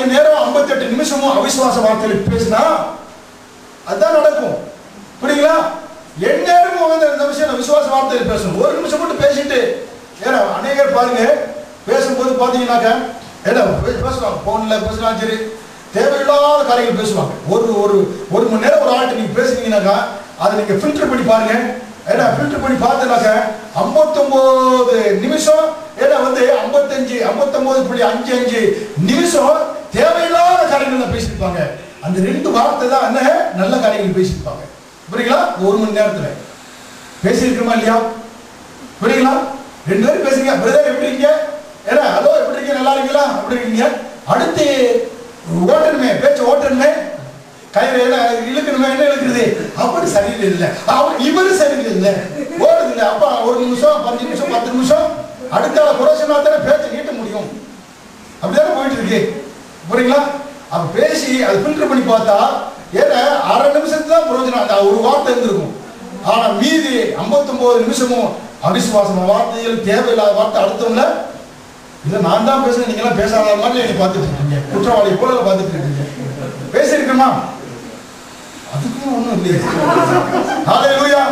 மணி நேரம் 58 நிமிஷமும் அவிசுவாச வார்த்தைகளை பேசினா அதுதான் நடக்கும். புரியுங்களா? எந்நேரமும் வந்து இந்த விஷயம் விசுவாச வார்த்தைகள் பேசணும். ஒரு நிமிஷம் மட்டும் பேசிட்டு ஏன்னா அநேகர் பாருங்க பேசும்போது பாத்தீங்கன்னாக்கா ஏன்னா பேசுவாங்க, போன்ல பேசலாம், சரி தேவையில்லாத காரியங்கள் பேசுவாங்க. ஒரு மணி நேரம் ஒரு ஆள்கிட்ட நீங்க பேசுனீங்கன்னாக்கா அதை நீங்க ஃபில்டர் பண்ணி பாருங்க. ஏன்னா ஃபில்டர் பண்ணி பார்த்தனாக்கா 59 நிமிஷம் ஏன்னா வந்து 59.55 நிமிஷம் தேவையில்லாத காரியங்கள் பேசியிருப்பாங்க. அந்த 2 வார்த்தை தான் என்ன நல்ல காரியங்கள் பேசியிருப்பாங்க. புரியுங்களா? ஒரு மணி நேரத்துல பேசியிருக்கிறோமா இல்லையா? புரியுங்களா? 2 பேரும் பேசுறீங்க, பிரதர் எப்படி இருக்கீங்க, ஏன்னா ஹலோ எப்படி இருக்கீங்க, நல்லா இருக்கீங்களா, அப்படி இருக்கீங்க. அடுத்து ஓட்டணுமே, பேச்சு ஓட்டணுமே, கையில என்ன இழுக்கணுமே, என்ன இழுக்குறது, அப்படி சரியில்லை இல்லை, இவரு சரியில்லை இல்லை, ஓடுது இல்லை. அப்ப 1 நிமிஷம் 5 நிமிஷம் 10 நிமிஷம் அடுத்த குறைச்சனா தானே பேச்சை நீட்ட முடியும். அப்படிதானே போயிட்டு இருக்கு. புரியுங்களா? அப்ப பேசி அதை ஃபில்டர் பண்ணி பார்த்தா ஏன்னா 1/2 நிமிஷத்துக்கு தான் பிரயோஜனம், அந்த ஒரு வார்த்தை இருந்திருக்கும். ஆனா மீதி 59 நிமிஷமும் அவிசுவாசமான வார்த்தைகள், தேவையில்லாத வார்த்தை அடுத்தவங்கள இல்ல நான் தான் பேசுறேன், நீங்க எல்லாம் பேசாத மாதிரி நீங்க பார்த்துட்டு இருக்கீங்க, குற்றவாளி போல பார்த்துட்டு இருக்கீங்க. பேசியிருக்கோமா? அதுக்கும் ஒண்ணும் இல்லையே. ஹல்லேலூயா.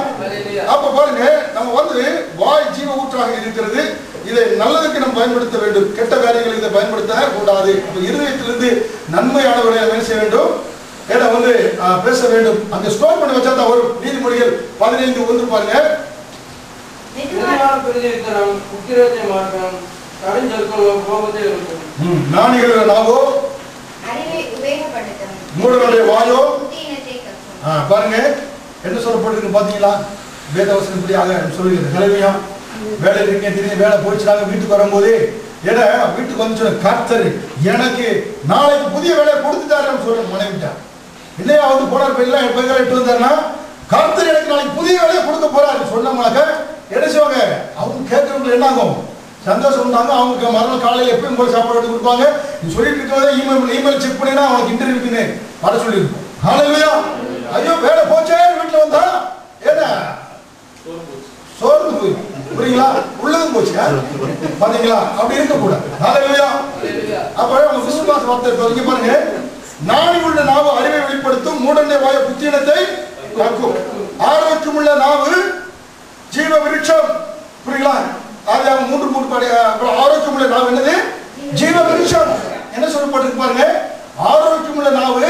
அப்ப பாருங்க, நம்ம வந்து வாய் ஜீவ ஊற்றாக இருக்கிறது. இதை நல்லதுக்கு நம்ம பயன்படுத்த வேண்டும், கெட்ட காரியங்களுக்கு இதை பயன்படுத்த கூடாது. இருதயத்திலிருந்து நன்மையானவர்களை என்ன செய்ய வேண்டும், ஏன்னா வந்து பேச வேண்டும். அங்க ஸ்டோர் பண்ணி வச்சா தான் வரும். நீதிமொழிகள் 15:1 பாருங்க. ஞானிகள் நாவோ மூடனுடைய வாயோ. பாருங்க என்ன சொல்லப்பட்டிருக்கு பாத்தீங்களா? வேதவசனம் இப்படியாக சொல்லுகிறது. ஹல்லேலூயா. வேலை இருக்கீங்க, திடீர்னு வேலை போயிடுச்சுனாங்க, வீட்டுக்கு வரும்போது ஏன்னா வீட்டுக்கு வந்து கர்த்தர் எனக்கு நாளைக்கு புதிய வேலையை கொடுத்துட்டாரு சொல்ற மனைவிட்டார். இல்லையா வந்து போனார் பையெல்லாம் என் பையன் எட்டு வந்தாருன்னா கர்த்தர் எனக்கு நாளைக்கு புதிய வேலையை கொடுக்க போறாரு சொன்னாங்க. என்ன செய்வாங்க? அவங்க கேட்கறவங்க என்ன ஆகும்? சந்தோஷம் உண்டாங்க. அவங்க மறுநாள் காலையில் எப்பயும் போல சாப்பாடு எடுத்து கொடுப்பாங்க. நீ சொல்லிட்டு இருக்கவே இமெயில் செக் பண்ணினா அவனுக்கு இன்டர்வியூக்குன்னு வர சொல்லியிருக்கோம். ஹல்லேலூயா. ஐயோ வேலை போச்சே, வீட்டில் வந்தா ஏன்னா சோர்ந்து போய் புரியுங்களா, உள்ளதும் போச்சு பாத்தீங்களா? அப்படி இருக்கக்கூடாது. ஹல்லேலூயா. அப்ப அவங்க விசுவாச வார்த்தை இங்க பாருங்க. நாணி உள்ள நாவு அறிவை வெளிப்படுத்தும், மூடனை வாய புத்தியினத்தை காக்கும். ஆரோக்கியம் உள்ள நாவு ஜீவ விருட்சம். புரியுங்களா? அது 3 படி. ஆரோக்கியம் உள்ள நாவு என்னது? ஜீவ விருட்சம். என்ன சொல்லப்பட்டிருக்கு பாருங்க, ஆரோக்கியம் உள்ள நாவு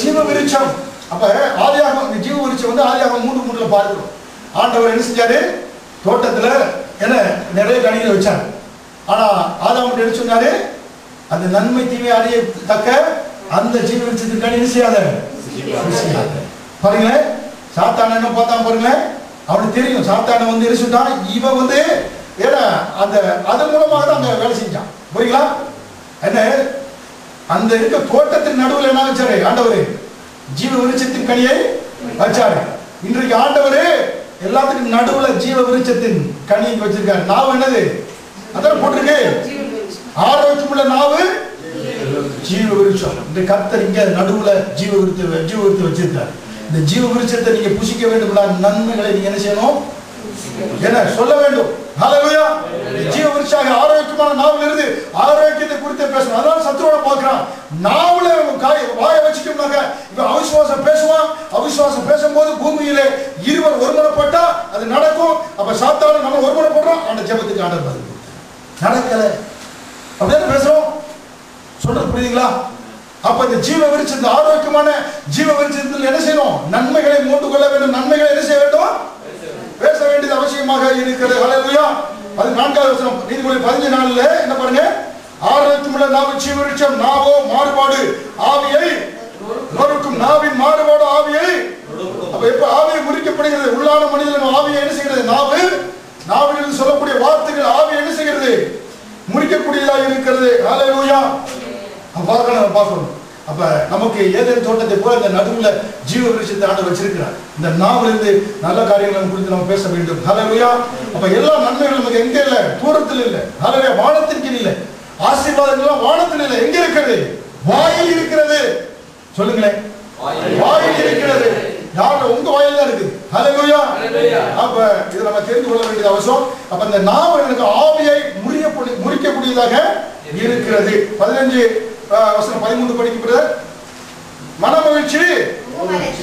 ஜீவ விருட்சம். அப்ப ஆதியாகமம் ஜீவ விருட்சம் வந்து ஆதியாகமம் 3:3 பார்க்கிறோம். ஆண்டவர் என்ன செஞ்சாரு? தோட்டத்துல என்ன நிறைய கனிகளை வச்சாரு. ஆனா ஆதாம் என்ன சொன்னாரு? அந்த நன்மை தீமை அறியத்தக்க அந்த ஜீவ விருட்சத்தின் கனி என்ன செய்யாத பாருங்களேன். சாத்தான என்ன பார்த்தான் பாருங்க, அவனுக்கு தெரியும் சாத்தான வந்து என்ன சொல்லிட்டான், இவன் வந்து ஏன்னா அந்த அதன் மூலமாக தான் அங்க வேலை செஞ்சான். புரியுங்களா? என்ன அந்த இருக்க தோட்டத்தின் நடுவில் என்ன வச்சாரு ஆண்டவரு? ஜீவ விருட்சத்தின் கனியை வச்சாரு. இன்றைக்கு ஆண்டவரு எல்லாத்துக்கும் நடுவுல ஜீவ விருட்சத்தின் கனி வச்சிருக்காரு. நாவு என்னது? அதான் போட்டிருக்கு, ஆரோக்கியமுள்ள நாவு ஜீவ விருட்சம். இந்த கர்த்தர் இங்க நடுவுல ஜீவ விருட்சம் வச்சிருக்காரு. இந்த ஜீவ விருட்சத்தை நீங்க புசிக்க வேண்டும், நன்மைகளை நீங்க என்ன செய்யணும், என்ன சொல்ல வேண்டும். ஹல்லேலூயா. ஜீவ விருட்சம் ஆரோக்கியமான நாவுல இருந்து ஆரோக்கியத்தை குறித்து பேசணும். அதனால சத்துருவோட பார்க்கிறான், நாவுல வாய வச்சுக்கோங்க. இப்ப அவிசுவாசம் பேசுவான். அவிசுவாசம் பேசும்போது பூமியிலே இருவர் ஒருமனப்பட்டா அது நடக்கும். அப்ப சாத்தான நம்ம ஒருமனப்படுறோம், அந்த ஜெபத்துக்கு ஆண்டவர் பதில் நடக்கல. அப்படியே பேசுறோம். சொல்றது புரியுதுங்களா? அப்ப இந்த ஜீவ விருட்சம், இந்த ஆரோக்கியமான ஜீவ விருட்சத்தில் என்ன செய்யணும்? நன்மைகளை மூண்டு கொள்ள வேண்டும். நன்மைகளை என்ன செய்ய வேண்டும்? பேச வேண்டியது அவசியமாக இருக்கிறது. ஹல்லேலூயா. 14வது வசனம் நீதிமொழி 14:4 என்ன பாருங்க, ஆரோக்கியமுள்ள நாவு ஜீவ விருட்சம், நாவோ மாறுபாடு ஆவியை நொறுக்கும். நாவின் மாறுபாடு ஆவியை. அப்ப எப்ப ஆவியை முறிக்கப்படுகிறது? உள்ளான மனிதன் ஆவியை என்ன செய்கிறது? நாவிலிருந்து சொல்லக்கூடிய வார்த்தைகள் ஆவியை என்ன செய்கிறது? முறிக்கக்கூடியதாக இருக்கிறது. ஹல்லேலூயா. பார்க்கணும். அப்ப நமக்கு ஏதேன் தோட்டத்தை போல இந்த நடுவுல ஜீவ விருட்சத்தை ஆண்டவர் வச்சிருக்கிறார். இந்த நாவிலிருந்து நல்ல காரியங்களை குறித்து நம்ம பேச வேண்டும். ஹல்லேலூயா. அப்ப எல்லா நன்மைகளும் நமக்கு எங்க இல்ல? தூரத்தில் இல்ல. ஹல்லேலூயா. வானத்திற்கு இல்ல. ஆசீர்வாதங்கள் வானத்தில் இல்ல. எங்க இருக்கிறது? வாயில் இருக்கிறது. சொல்லுங்களேன், வாயில் இருக்கிறது. யாரோட? உங்க வாயில் தான் இருக்குது. ஹல்லேலூயா. அப்ப இதை நம்ம தெரிந்து கொள்ள வேண்டியது அவசியம். அப்ப இந்த நாவு எனக்கு ஆவியை முறிக்கக்கூடியதாக இருக்கிறது. 15 வசனம் 13 படிக்கிறது. மனமகிழ்ச்சி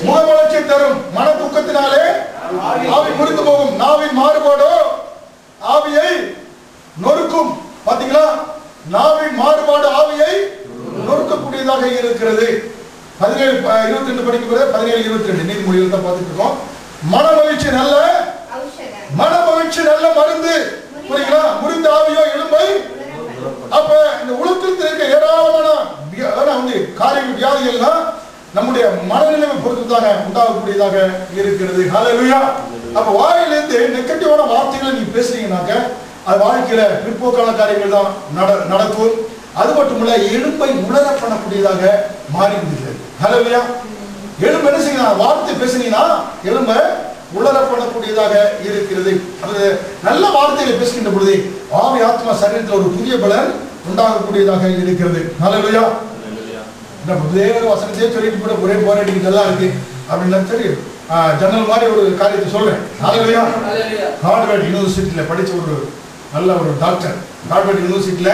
முகமலர்ச்சி தரும், மன துக்கத்தினாலே ஆவி முறிந்து போகும். நாவின் மாறுபாடோ ஆவியை நொறுக்கும். பாத்தீங்களா, நாவின் மாறுபாடு ஆவியை நொறுக்கக்கூடியதாக இருக்கிறது. 17:22 படிக்கிறது. 17:22 நீதிமொழிகள் தான் பார்த்துட்டு இருக்கோம். மனமகிழ்ச்சி நல்ல மருந்து. புரியுங்களா? முறிந்த ஆவியோ எலும்பை. அப்ப இந்த உலகத்தில் இருக்க ஏராளமான காரியங்கள் வியாதிகள்லாம் நம்முடைய மனநிலைமை பொறுத்துதாக உண்டாகக்கூடியதாக இருக்கிறது. ஹல்லேலூயா. அப்ப வாயிலிருந்து நெகட்டிவான வார்த்தைகளை நீ பேசுறீங்கன்னாக்க அது வாழ்க்கையில பிற்போக்கான காரியங்கள் தான் நடக்கும். அது மட்டுமல்ல, எலும்பை உணர பண்ணக்கூடியதாக மாறி விடுகிறது. ஹல்லேலூயா. எலும்பு என்ன செய்யணும்? வார்த்தை பேசுனீங்கன்னா எலும்பை உணர பண்ணக்கூடியதாக இருக்கிறது. அது நல்ல வார்த்தைகளை பேசுகின்ற பொழுது ஆவி ஆத்மா சரீரத்தில் ஒரு புதிய பலன் உண்டாகக்கூடியதாக இருக்கிறது. ஹல்லேலூயா. வேறு வசனத்தையே சொல்லிட்டு கூட ஒரே போராடிக்கிட்டு எல்லாம் இருக்கு அப்படின்னா சரி, ஜன்னல் மாதிரி ஒரு காரியத்தை சொல்றேன். ஹல்லேலூயா. ஹார்வர்ட் யூனிவர்சிட்டியில படிச்ச ஒரு நல்ல ஒரு டாக்டர், ஹார்வர்ட் யூனிவர்சிட்டியில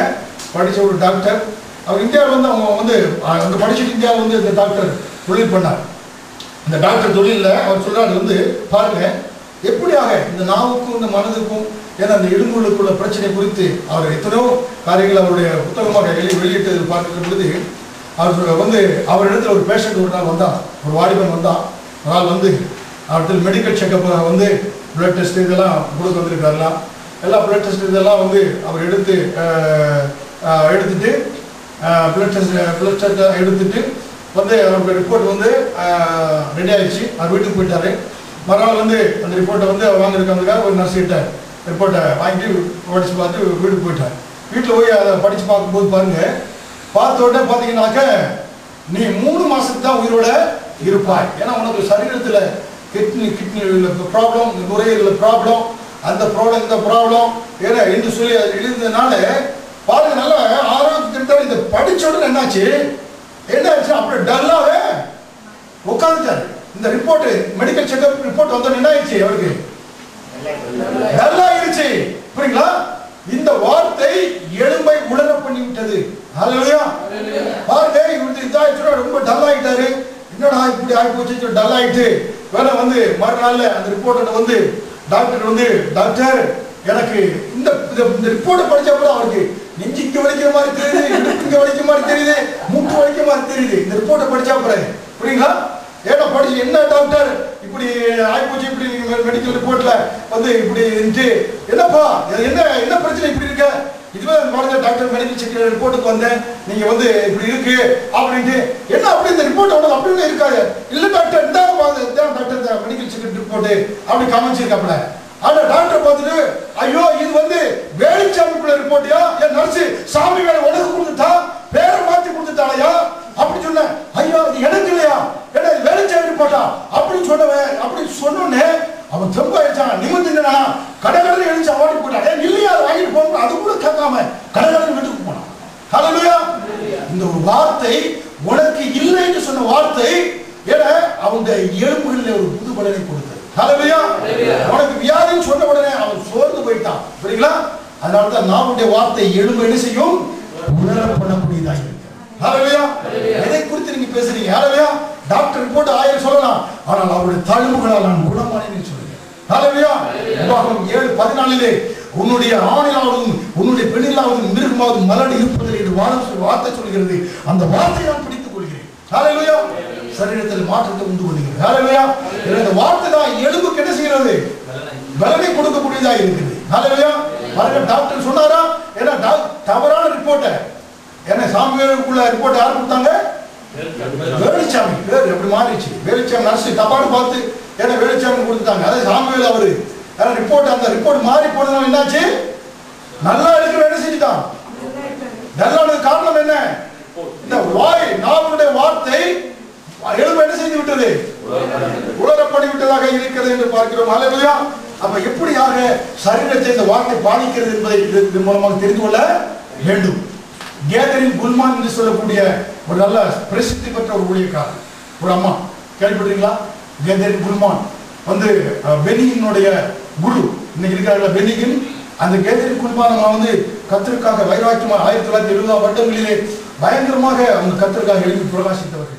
படிச்ச ஒரு டாக்டர். அவர் இந்தியாவில் வந்து அவங்க வந்து அங்கே படிச்சுட்டு இந்தியாவில் வந்து இந்த டாக்டர் தொழில் பண்ணார். இந்த டாக்டர் தொழிலில் அவர் சொல்றாரு வந்து பாருங்க எப்படியாக இந்த நாவுக்கும் இந்த மனதுக்கும் ஏன்னா அந்த எலும்புகளுக்குள்ள பிரச்சனை குறித்து அவர் எத்தனையோ காரியங்கள் அவருடைய புத்தகமாக வெளியிட்டு பார்க்கிற பொழுது அவர் வந்து அவர் இடத்துல ஒரு பேஷண்ட் ஒரு நாள் வந்தான், ஒரு வாலிபன் வந்தான். ஒரு நாள் வந்து அவர்கிட்ட மெடிக்கல் செக்கப் வந்து பிளட் டெஸ்ட் இதெல்லாம் கொடுக்க வந்திருக்காருலாம். எல்லா பிளட் டெஸ்ட் இதெல்லாம் வந்து அவர் எடுத்துட்டு பிளட் டெஸ்ட் எடுத்துட்டு வந்து அவருக்கு ரிப்போர்ட் வந்து ரெடி ஆயிடுச்சு. அவர் வீட்டுக்கு போயிட்டாரு. மறுநாள் வந்து அந்த ரிப்போர்ட்டை வந்து வாங்கிருக்காங்க. ஒரு நர்ஸ் கிட்ட ரிப்போர்ட்டை வாங்கிட்டு படிச்சு பார்த்து வீட்டுக்கு போயிட்டார். வீட்டில் போய் அதை படித்து பார்க்கும்போது பாருங்க, பார்த்த உடனே பார்த்தீங்கன்னாக்க நீ 3 மாசத்துக்கு தான் உயிரோட இருப்பாய். ஏன்னா உனக்கு சரீரத்தில் கிட்னி ப்ராப்ளம், நுரையீரல் ப்ராப்ளம், அந்த ப்ராப்ளம் இந்த ப்ராப்ளம் ஏன்னா என்று சொல்லி எழுந்ததுனால பாருங்க நல்ல ஆரோக்கியத்திட்ட இந்த படிச்ச உடனே என்னாச்சு அப்படி டல்லாவே உட்காந்துட்டாரு. இந்த ரிப்போர்ட் மெடிக்கல் செக்அப் ரிப்போர்ட் வந்தோன்னு என்ன ஆயிடுச்சு? அவருக்கு டல்லாயிருச்சு. புரியுங்களா? இந்த வார்த்தை எலும்பை உலர பண்ணி விட்டது. ஹல்லேலூயா. பாருங்க இவருக்கு இதாயிடுச்சு, ரொம்ப டல் ஆயிட்டாரு. என்னடா இப்படி ஆகி போச்சு, டல் ஆயிட்டு வேலை வந்து மறுநாள்ல அந்த ரிப்போர்ட்டை வந்து டாக்டர் வந்து டாக்டர் எனக்கு இந்த ரிப்போர்ட்டை படிச்சப்ப அவருக்கு நெஞ்சிக்கு வலிக்கிற மாதிரி தெரியுது, இடுப்புக்கு வலிக்கிற மாதிரி தெரியுது, மூட்டு வலிக்கிற மாதிரி தெரியுது. இந்த ரிப்போர்ட்டை படிச்சப்ப புரியுங்களா? ஏன்னா படிச்சு என்ன டாக்டர் இப்படி ஆயிப்போச்சு, இப்படி மெடிக்கல் ரிப்போர்ட்ல வந்து இப்படி இருந்துச்சு, என்னப்பா என்ன பிரச்சனை இப்படி இருக்க? இதுவே பாருங்க டாக்டர் மெடிக்கல் செக் ரிப்போர்ட்டுக்கு வந்தேன், நீங்க வந்து இப்படி இருக்கு அப்படின்ட்டு என்ன அப்படி இந்த ரிப்போர்ட் அவ்வளவு அப்படின்னு இருக்காது. இல்ல டாக்டர் இந்த டாக்டர் இந்த மெடிக்கல் செக் ரிப்போர்ட் அப்படி காமிச்சிருக்காப்ல. ஆனா டாக்டர் பார்த்துட்டு ஐயோ இது வந்து வேலுச்சாமிக்குள்ள ரிப்போர்ட்டியா, என் நர்ஸ் சாமி வேலை உனக்கு கொடுத்துட்டா, பேரை மாத்தி கொடுத்துட்டாளையா அப்படி சொன்ன. ஐயோ அது எனக்கு இல்லையா, ஏன்னா இது வேலுச்சாமி ரிப்போர்ட்டா அப்படின்னு சொன்னவன். அப்படி சொன்னோன்னே அவன் தெம்பாயிடுச்சான், நிமிர்ந்துனா கடற்கரை எழுச்சி ஓடி போயிட்டான். இல்லையா அதை வாங்கிட்டு போக அது கூட கேட்காம கடற்கரை வீட்டுக்கு போனான். ஹல்லேலூயா. இந்த ஒரு வார்த்தை உனக்கு இல்லைன்னு சொன்ன வார்த்தை ஏன்னா அவனுடைய எலும்புகளில் ஒரு புது பலனை கொடுத்தது. ஹல்லேலூயா. உனக்கு வியாதின்னு சொன்ன உடனே அவன் சோர்ந்து போயிட்டான். புரியுங்களா? அதனாலதான் நாவுடைய வார்த்தை எலும்பு என்ன செய்யும்? உணர பண்ணக்கூடியதாக இருக்கு. ஹல்லேலூயா. எதை குறித்து நீங்க பேசுறீங்க? ஹல்லேலூயா. டாக்டர் ரிப்போர்ட் 1000 சொல்லலாம், ஆனால் அவருடைய தழும்புகளால் நான் குணமானேன்னு சொல்லுங்க. ஹல்லேலூயா. உபாகமம் 7:14 உன்னுடைய ஆணிலாவதும் உன்னுடைய பெண்ணிலாவதும் மிருகமாவது மலடி இருப்பதில் என்று வார்த்தை சொல்கிறது. அந்த வார்த்தையை நான் பிடித்துக் கொள்கிறேன். ஹல்லேலூயா. சரீரத்தில் மாற்றத்தை உண்டு பண்ணுகிறது. ஹல்லேலூயா. இந்த வார்த்தை தான் எலும்புக்கு என்ன செய்கிறது? பலனை கொடுக்கக்கூடியதா இருக்குது. ஹல்லேலூயா. பாருங்க டாக்டர் சொன்னாரா? ஏன்னா தவறான ரிப்போர்ட்டை ஏன்னா சாமிக்குள்ள ரிப்போர்ட் யார் கொடுத்தாங்க? வேலுச்சாமி. பேர் எப்படி மாறிடுச்சு? வேலுச்சாமி நர்ஸ் தப்பாடு பார்த்து ஏன்னா வேலுச்சாமி கொடுத்துட்டாங்க. அதாவது சாமிவேல் அவரு ரிப்போர்ட் அந்த ரிப்போர்ட் மாறி போனதுனால என்னாச்சு? நல்லா இருக்கிற என்ன செஞ்சுட்டான்? நல்லானது காரணம் என்ன? இந்த வாய் நாவுடைய வார்த்தை எலும்பு என்ன செய்து விட்டது? உலரப்படி விட்டதாக இருக்கிறது என்று பார்க்கிறோம். ஹல்லேலூயா. அப்ப எப்படியாக சரீரத்தை இந்த வார்த்தை பாதிக்கிறது என்பதை இதன் மூலமாக தெரிந்து கொள்ள வேண்டும். கேதரின் குல்மான் என்று சொல்லக்கூடிய ஒரு நல்ல பிரசித்தி பெற்ற ஒரு ஊழியக்காரர், ஒரு அம்மா கேள்விப்பட்டீங்களா? கேதரின் குல்மான் வந்து பெனிகினுடைய குரு இன்னைக்கு இருக்கிறார்கள். பெனிகின் அந்த கேதரி குடும்பம் வந்து கர்த்தருக்காக வைராக்கியமா 1970 வருடங்களிலே பயங்கரமாக அவங்க கர்த்தருக்காக எழுதி பிரகாசித்தவர்கள்.